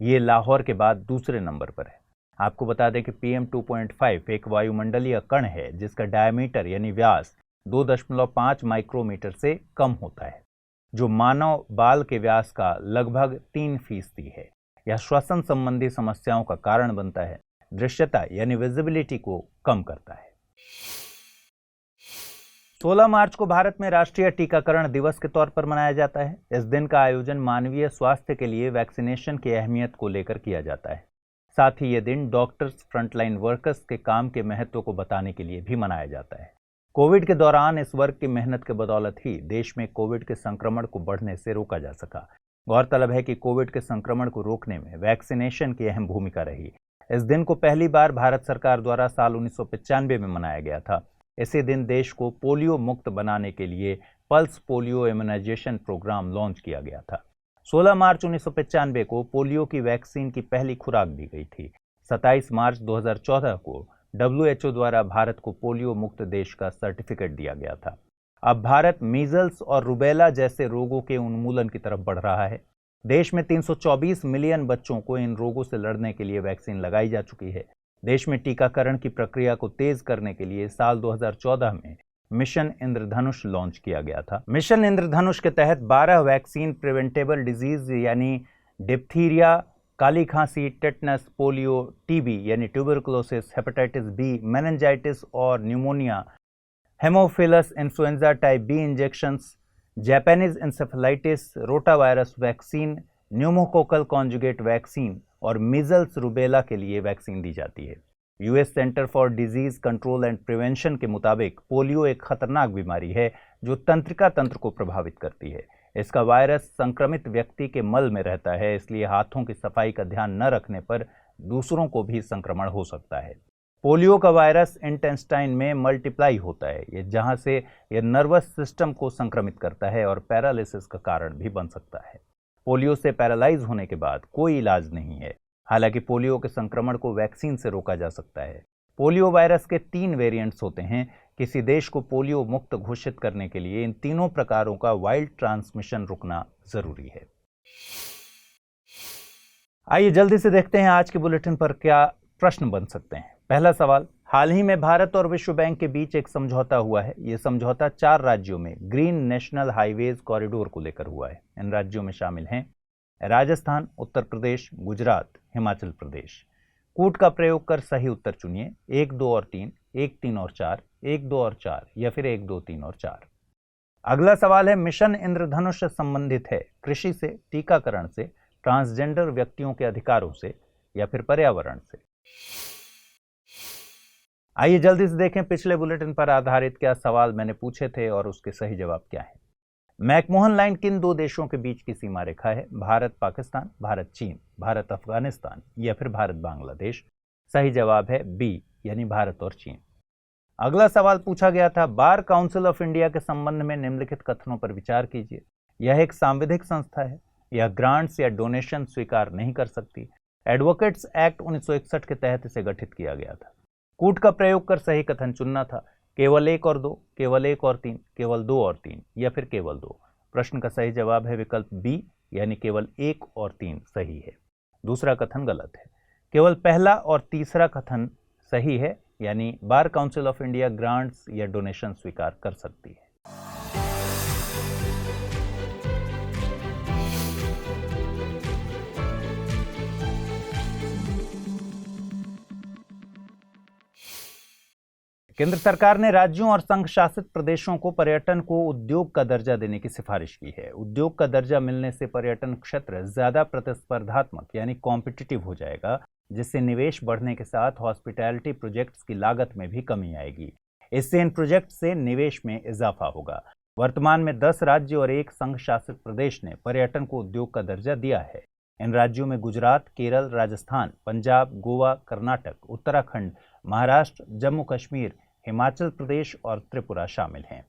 ये लाहौर के बाद दूसरे नंबर पर है। आपको बता दें कि PM2.5 एक वायुमंडलीय कण है जिसका डायमीटर यानी व्यास 2.5 माइक्रोमीटर से कम होता है, जो मानव बाल के व्यास का लगभग 3% है। यह श्वसन संबंधी समस्याओं का कारण बनता है। दृश्यता यानी विजिबिलिटी को कम करता है। 16 मार्च को भारत में राष्ट्रीय टीकाकरण दिवस के तौर पर मनाया जाता है। इस दिन का आयोजन मानवीय स्वास्थ्य के लिए वैक्सीनेशन की अहमियत को लेकर किया जाता है। साथ ही यह दिन डॉक्टर्स, फ्रंटलाइन वर्कर्स के काम के महत्व को बताने के लिए भी मनाया जाता है। कोविड के दौरान इस वर्ग की मेहनत के बदौलत ही देश में कोविड के संक्रमण को बढ़ने से रोका जा सका। गौरतलब है कि कोविड के संक्रमण को रोकने में वैक्सीनेशन की अहम भूमिका रही। इस दिन को पहली बार भारत सरकार द्वारा साल 1995 में मनाया गया था। इसी दिन देश को पोलियो मुक्त बनाने के लिए pulse polio immunisation programme launch किया गया था। 16 मार्च 1995 को पोलियो की वैक्सीन की पहली खुराक दी गई थी। 27 मार्च 2014 को WHO द्वारा भारत को पोलियो मुक्त देश का सर्टिफिकेट दिया गया था। अब भारत मीजल्स और रुबेला जैसे रोगों के उन्मूलन की तरफ बढ़ रहा है। देश में 324 मिलियन बच्चों को इन रोगों से लड़ने के लिए वैक्सीन लगाई जा चुकी है। देश में टीकाकरण की प्रक्रिया को तेज करने के लिए साल 2014 में मिशन इंद्रधनुष लॉन्च किया गया था। मिशन इंद्रधनुष के तहत 12 वैक्सीन प्रिवेंटेबल डिजीज यानी डिप्थीरिया, काली खांसी, टेटनस, पोलियो, टीबी यानी ट्यूबरकुलोसिस, हेपेटाइटिस बी, मेनिंजाइटिस और pneumonia, haemophilus influenza type B injections, Japanese encephalitis, rotavirus vaccine, pneumococcal conjugate vaccine और मीजल्स रुबेला के लिए वैक्सीन दी जाती है। US Center for Disease Control and Prevention के मुताबिक पोलियो एक खतरनाक बीमारी है जो तंत्रिका तंत्र को प्रभावित करती है। इसका वायरस संक्रमित व्यक्ति के मल में रहता है, इसलिए हाथों की सफाई का ध्यान न रखने पर दूसरों को भी संक्रमण हो सकता है। पोलियो का वायरस इंटेस्टाइन में मल्टीप्लाई होता है, जहां से यह नर्वस सिस्टम को संक्रमित करता है और पैरालिसिस का कारण भी बन सकता है। पोलियो से पैरालाइज होने के बाद कोई इलाज नहीं है। हालांकि पोलियो के संक्रमण को वैक्सीन से रोका जा सकता है। पोलियो वायरस के 3 वेरिएंट्स होते हैं। किसी देश को पोलियो मुक्त घोषित करने के लिए इन तीनों प्रकारों का वाइल्ड ट्रांसमिशन रुकना जरूरी है। आइए जल्दी से देखते हैं आज के बुलेटिन पर क्या प्रश्न बन सकते हैं। पहला सवाल, हाल ही में भारत और विश्व बैंक के बीच एक समझौता हुआ है। यह समझौता 4 राज्यों में ग्रीन नेशनल हाईवेज कॉरिडोर को लेकर हुआ है। इन राज्यों में शामिल हैं राजस्थान, उत्तर प्रदेश, गुजरात, हिमाचल प्रदेश। कूट का प्रयोग कर सही उत्तर चुनिए। 1, 2 और 3, 1, 3 और 4, 1, 2 और 4 या फिर 1, 2, 3 और 4। अगला सवाल है, मिशन इंद्रधनुष से संबंधित है कृषि से, टीकाकरण से, ट्रांसजेंडर व्यक्तियों के अधिकारों से या फिर पर्यावरण से। आइए जल्दी से देखें पिछले बुलेटिन पर आधारित क्या सवाल मैंने पूछे थे और उसके सही जवाब क्या है। मैकमोहन लाइन किन 2 देशों के बीच की सीमा रेखा है? भारत पाकिस्तान, भारत चीन, भारत अफगानिस्तान या फिर भारत बांग्लादेश। सही जवाब है बी यानी भारत और चीन। अगला सवाल पूछा गया था, बार काउंसिल ऑफ इंडिया के संबंध में निम्नलिखित कथनों पर विचार कीजिए। यह एक सांविधिक संस्था है, यह ग्रांट्स या डोनेशन स्वीकार नहीं कर सकती। एडवोकेट्स एक्ट 1961 के तहत इसे गठित किया गया था। कूट का प्रयोग कर सही कथन चुनना था। केवल 1 और 2, केवल 1 और 3, केवल 2 और 3 या फिर केवल 2। प्रश्न का सही जवाब है विकल्प बी, यानी केवल 1 और 3 सही है। दूसरा कथन गलत है। केवल पहला और तीसरा कथन सही है, यानी bar council of India grants या डोनेशन स्वीकार कर सकती है। केंद्र सरकार ने राज्यों और संघ शासित प्रदेशों को पर्यटन को उद्योग का दर्जा देने की सिफारिश की है। उद्योग का दर्जा मिलने से पर्यटन क्षेत्र ज्यादा प्रतिस्पर्धात्मक यानी कॉम्पिटिटिव हो जाएगा, जिससे निवेश बढ़ने के साथ हॉस्पिटैलिटी प्रोजेक्ट्स की लागत में भी कमी आएगी। इससे इन प्रोजेक्ट से निवेश में इजाफा होगा। वर्तमान में 10 राज्य और 1 संघ शासित प्रदेश ने पर्यटन को उद्योग का दर्जा दिया है। इन राज्यों में गुजरात, केरल, राजस्थान, पंजाब, गोवा, कर्नाटक, उत्तराखंड, महाराष्ट्र, जम्मू कश्मीर, हिमाचल प्रदेश और त्रिपुरा शामिल हैं।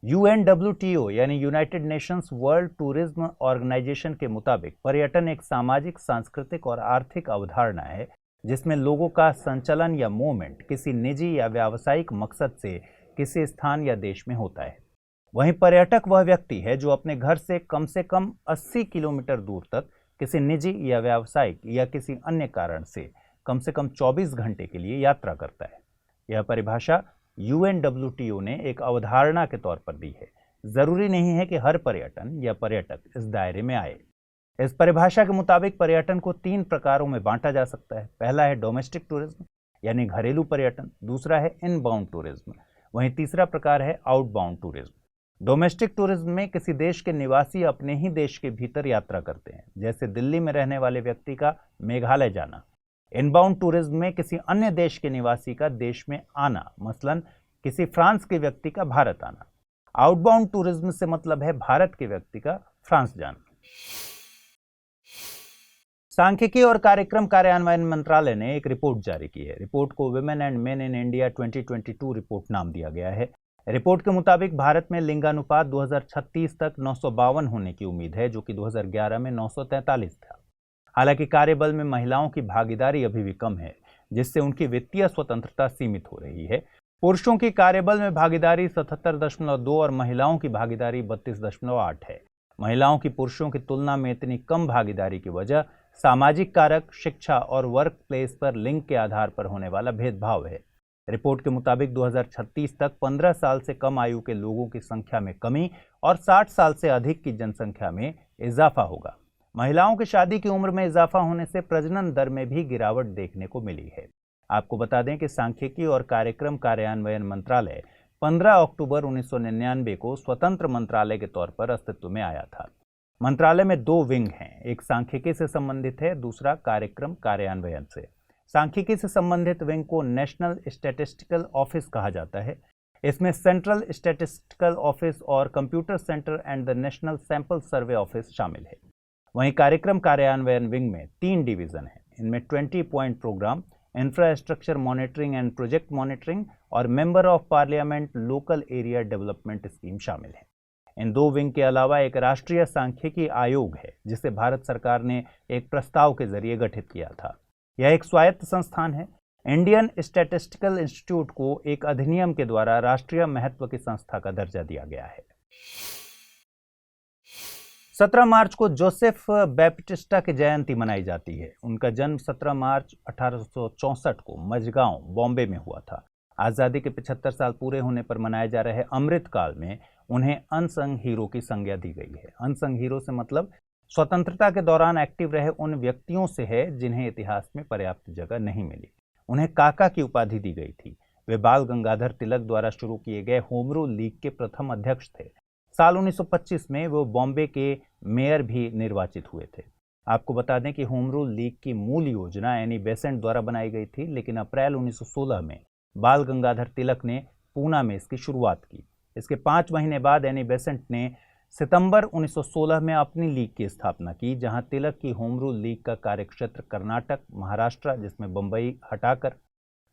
UNWTO यानी United Nations World Tourism Organization के मुताबिक पर्यटन एक सामाजिक, सांस्कृतिक और आर्थिक अवधारणा है जिसमें लोगों का संचलन या मूवमेंट किसी निजी या व्यावसायिक मकसद से किसी स्थान या देश में होता है। वहीं पर्यटक वह व्यक्ति है जो अपने घर से कम 80 किलोमीटर दूर तक किसी निजी या व्यावसायिक या किसी अन्य कारण से कम 24 घंटे के लिए यात्रा करता है। यह परिभाषा UNWTO ने एक अवधारणा के तौर पर दी है। जरूरी नहीं है कि हर पर्यटन या पर्यटक इस दायरे में आए। इस परिभाषा के मुताबिक पर्यटन को 3 प्रकारों में बांटा जा सकता है। पहला है डोमेस्टिक टूरिज्म यानी घरेलू पर्यटन, दूसरा है इनबाउंड टूरिज्म, वहीं तीसरा प्रकार है आउटबाउंड टूरिज्म। डोमेस्टिक टूरिज्म में किसी देश के निवासी अपने ही देश के भीतर यात्रा करते हैं, जैसे दिल्ली में रहने वाले व्यक्ति का मेघालय जाना। इनबाउंड टूरिज्म में किसी अन्य देश के निवासी का देश में आना, मसलन किसी फ्रांस के व्यक्ति का भारत आना। आउटबाउंड टूरिज्म से मतलब है भारत के व्यक्ति का फ्रांस जाना। सांख्यिकी और कार्यक्रम कार्यान्वयन मंत्रालय ने एक रिपोर्ट जारी की है। रिपोर्ट को women and main in India 2022 report नाम दिया गया है। रिपोर्ट के मुताबिक भारत में लिंगानुपात 2036 तक 952 होने की उम्मीद है, जो कि 2011 में 943 था। हालांकि कार्यबल में महिलाओं की भागीदारी अभी भी कम है, जिससे उनकी वित्तीय स्वतंत्रता सीमित हो रही है। पुरुषों की कार्यबल में भागीदारी 77.2 और महिलाओं की भागीदारी 32.8 है। महिलाओं की पुरुषों की तुलना में इतनी कम भागीदारी की वजह सामाजिक कारक, शिक्षा और वर्क प्लेस पर लिंग के आधार पर होने वाला भेदभाव है। रिपोर्ट के मुताबिक 2036 तक 15 साल से कम आयु के लोगों की संख्या में कमी और 60 साल से अधिक की जनसंख्या में इजाफा होगा। महिलाओं की शादी की उम्र में इजाफा होने से प्रजनन दर में भी गिरावट देखने को मिली है। आपको बता दें कि सांख्यिकी और कार्यक्रम कार्यान्वयन मंत्रालय 15 अक्टूबर 1999 को स्वतंत्र मंत्रालय के तौर पर अस्तित्व में आया था। मंत्रालय में 2 विंग हैं, एक सांख्यिकी से संबंधित है, दूसरा कार्यक्रम कार्यान्वयन से। सांख्यिकी से संबंधित विंग को नेशनल स्टैटिस्टिकल ऑफिस कहा जाता है। इसमें सेंट्रल स्टैटिस्टिकल ऑफिस और computer centre and the national sample survey office शामिल है। वहीं कार्यक्रम कार्यान्वयन विंग में 3 डिवीजन हैं। इनमें 20 point programme, infrastructure monitoring and project monitoring और member of parliament local area development scheme शामिल है। इन 2 विंग के अलावा एक राष्ट्रीय सांख्यिकी आयोग है, जिसे भारत सरकार ने एक प्रस्ताव के जरिए गठित किया था। यह एक स्वायत्त संस्थान है। इंडियन स्टैटिस्टिकल इंस्टीट्यूट को एक अधिनियम के द्वारा राष्ट्रीय महत्व की संस्था का दर्जा दिया गया है। 17 मार्च को जोसेफ बैप्टिस्टा की जयंती मनाई जाती है। उनका जन्म 17 मार्च 1864 को मझगांव, बॉम्बे में हुआ था। आज़ादी के 75 साल पूरे होने पर मनाए जा रहे अमृत काल में उन्हें अनसंग हीरो की संज्ञा दी गई है। अनसंग हीरो से मतलब स्वतंत्रता के दौरान एक्टिव रहे उन व्यक्तियों से है जिन्हें इतिहास में पर्याप्त जगह नहीं मिली। उन्हें काका की उपाधि दी गई थी। वे बाल गंगाधर तिलक द्वारा शुरू किए गए होम रूल लीग के प्रथम अध्यक्ष थे। साल 1925 में वो बॉम्बे के मेयर भी निर्वाचित हुए थे। आपको बता दें कि होम रूल लीग की मूल योजना एनी बेसेंट द्वारा बनाई गई थी, लेकिन अप्रैल 1916 में बाल गंगाधर तिलक ने पूना में इसकी शुरुआत की। इसके 5 महीने बाद एनी बेसेंट ने सितंबर 1916 में अपनी लीग की स्थापना की, जहां तिलक की होम रूल लीग का कार्यक्षेत्र कर्नाटक, महाराष्ट्र जिसमें बंबई हटाकर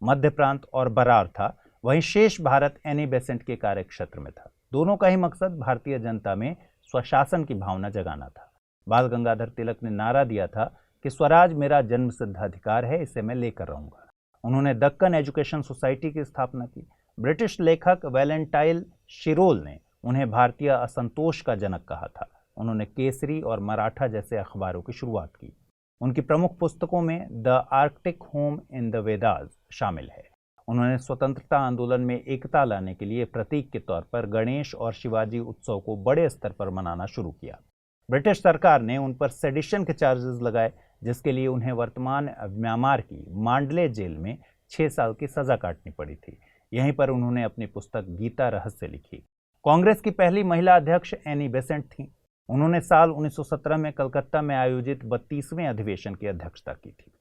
मध्य प्रांत और बरार था, वहीं शेष भारत एनी बेसेंट के कार्यक्षेत्र में था। दोनों का ही मकसद भारतीय जनता में स्वशासन की भावना जगाना था। बाल गंगाधर तिलक ने नारा दिया था कि स्वराज मेरा जन्मसिद्ध अधिकार है, इसे मैं लेकर रहूंगा। उन्होंने दक्कन एजुकेशन सोसाइटी की स्थापना की। ब्रिटिश लेखक वैलेंटाइन शिरोल ने उन्हें भारतीय असंतोष का जनक कहा था। उन्होंने केसरी और मराठा जैसे अखबारों की शुरुआत की। उनकी प्रमुख पुस्तकों में the Arctic home in the Vedas शामिल है। उन्होंने स्वतंत्रता आंदोलन में एकता लाने के लिए प्रतीक के तौर पर गणेश और शिवाजी उत्सव को बड़े स्तर पर मनाना शुरू किया। ब्रिटिश सरकार ने उन पर सेडिशन के चार्जेस लगाए, जिसके लिए उन्हें वर्तमान म्यांमार की मांडले जेल में 6 साल की सजा काटनी पड़ी थी। यहीं पर उन्होंने अपनी पुस्तक गीता रहस्य लिखी। कांग्रेस की पहली महिला अध्यक्ष एनी बेसेंट थीं। उन्होंने साल 1917 में कलकत्ता में आयोजित 32वें अधिवेशन की अध्यक्षता की थी।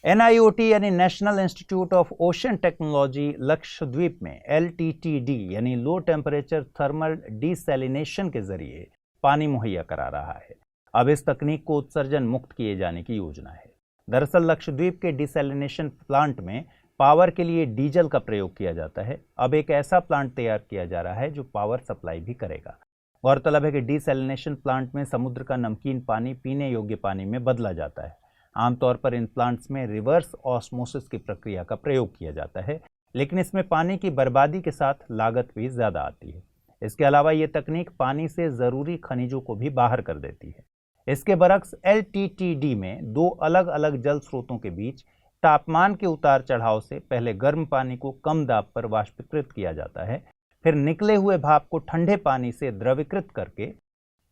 NIOT यानी national institute of ocean technology Lakshadweep में LTTD यानी लो टेम्परेचर थर्मल डिसैलिनेशन के जरिए पानी मुहैया करा रहा है। अब इस तकनीक को उत्सर्जन मुक्त किए जाने की योजना है। दरअसल लक्षद्वीप के डिसैलिनेशन प्लांट में पावर के लिए डीजल का प्रयोग किया जाता है। अब एक ऐसा प्लांट तैयार किया जा रहा है जो पावर सप्लाई भी करेगा। गौरतलब है कि डिसैलिनेशन प्लांट में समुद्र का नमकीन पानी पीने योग्य पानी में बदला जाता है। आमतौर पर इन प्लांट्स में रिवर्स ऑस्मोसिस की प्रक्रिया का प्रयोग किया जाता है, लेकिन इसमें पानी की बर्बादी के साथ लागत भी ज़्यादा आती है। इसके अलावा ये तकनीक पानी से ज़रूरी खनिजों को भी बाहर कर देती है। इसके बरक्स LTTD में 2 अलग अलग जल स्रोतों के बीच तापमान के उतार चढ़ाव से पहले गर्म पानी को कम दाब पर वाष्पीकृत किया जाता है, फिर निकले हुए भाप को ठंडे पानी से द्रवीकृत करके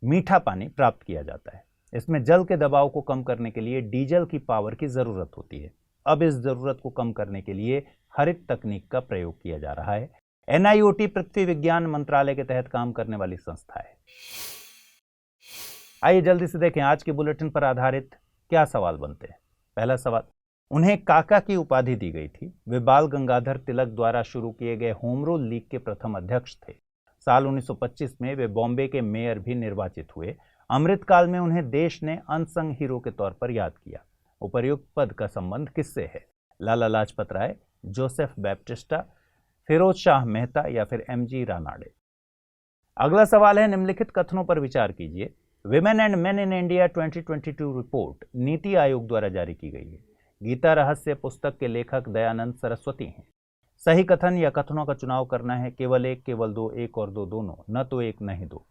मीठा पानी प्राप्त किया जाता है। इसमें जल के दबाव को कम करने के लिए डीजल की पावर की ज़रूरत होती है। अब इस ज़रूरत को कम करने के लिए हरित तकनीक का प्रयोग किया जा रहा है। NIOT पृथ्वी विज्ञान मंत्रालय के तहत काम करने वाली संस्था है। आइए जल्दी से देखें आज के बुलेटिन पर आधारित क्या सवाल बनते हैं। पहला सवाल, उन्हें काका की उपाधि दी गई थी। वे बाल गंगाधर तिलक द्वारा शुरू किए गए होम रूल लीग के प्रथम अध्यक्ष थे। साल 1925 में वे बॉम्बे के मेयर भी निर्वाचित हुए। अमृतकाल में उन्हें देश ने अनसंग हीरो के तौर पर याद किया। उपर्युक्त पद का संबंध किससे है? लाला लाजपत राय, जोसेफ बैप्टिस्टा, फिरोज शाह मेहता या फिर MG रानाडे। अगला सवाल है, निम्नलिखित कथनों पर विचार कीजिए। Women and main in India 2022 report NITI Aayog द्वारा जारी की गई है। गीता रहस्य पुस्तक के लेखक दयानंद सरस्वती हैं। सही कथन या कथनों का चुनाव करना है, केवल एक, केवल दो, एक और दो दोनों, न तो एक न ही दो।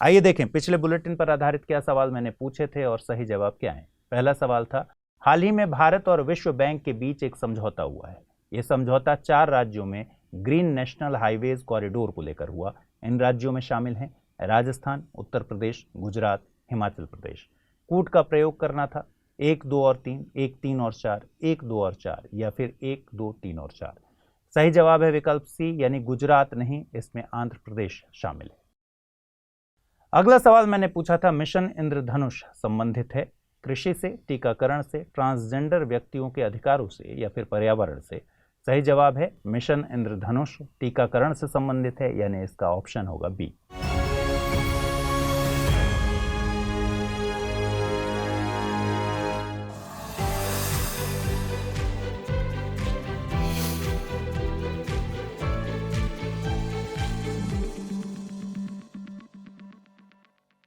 आइए देखें पिछले बुलेटिन पर आधारित क्या सवाल मैंने पूछे थे और सही जवाब क्या है। पहला सवाल था, हाल ही में भारत और विश्व बैंक के बीच एक समझौता हुआ है। यह समझौता 4 राज्यों में ग्रीन नेशनल हाईवेज कॉरिडोर को लेकर हुआ। इन राज्यों में शामिल हैं राजस्थान, उत्तर प्रदेश, गुजरात, हिमाचल प्रदेश। कूट का प्रयोग करना था 1, 2 और 3, 1, 3 और 4, 1, 2 और 4 या फिर 1, 2, 3 और 4। सही जवाब है विकल्प सी यानी गुजरात नहीं, इसमें आंध्र प्रदेश शामिल है। अगला सवाल मैंने पूछा था, मिशन इंद्रधनुष संबंधित है कृषि से, टीकाकरण से, ट्रांसजेंडर व्यक्तियों के अधिकारों से या फिर पर्यावरण से। सही जवाब है मिशन इंद्रधनुष टीकाकरण से संबंधित है, यानी इसका ऑप्शन होगा बी।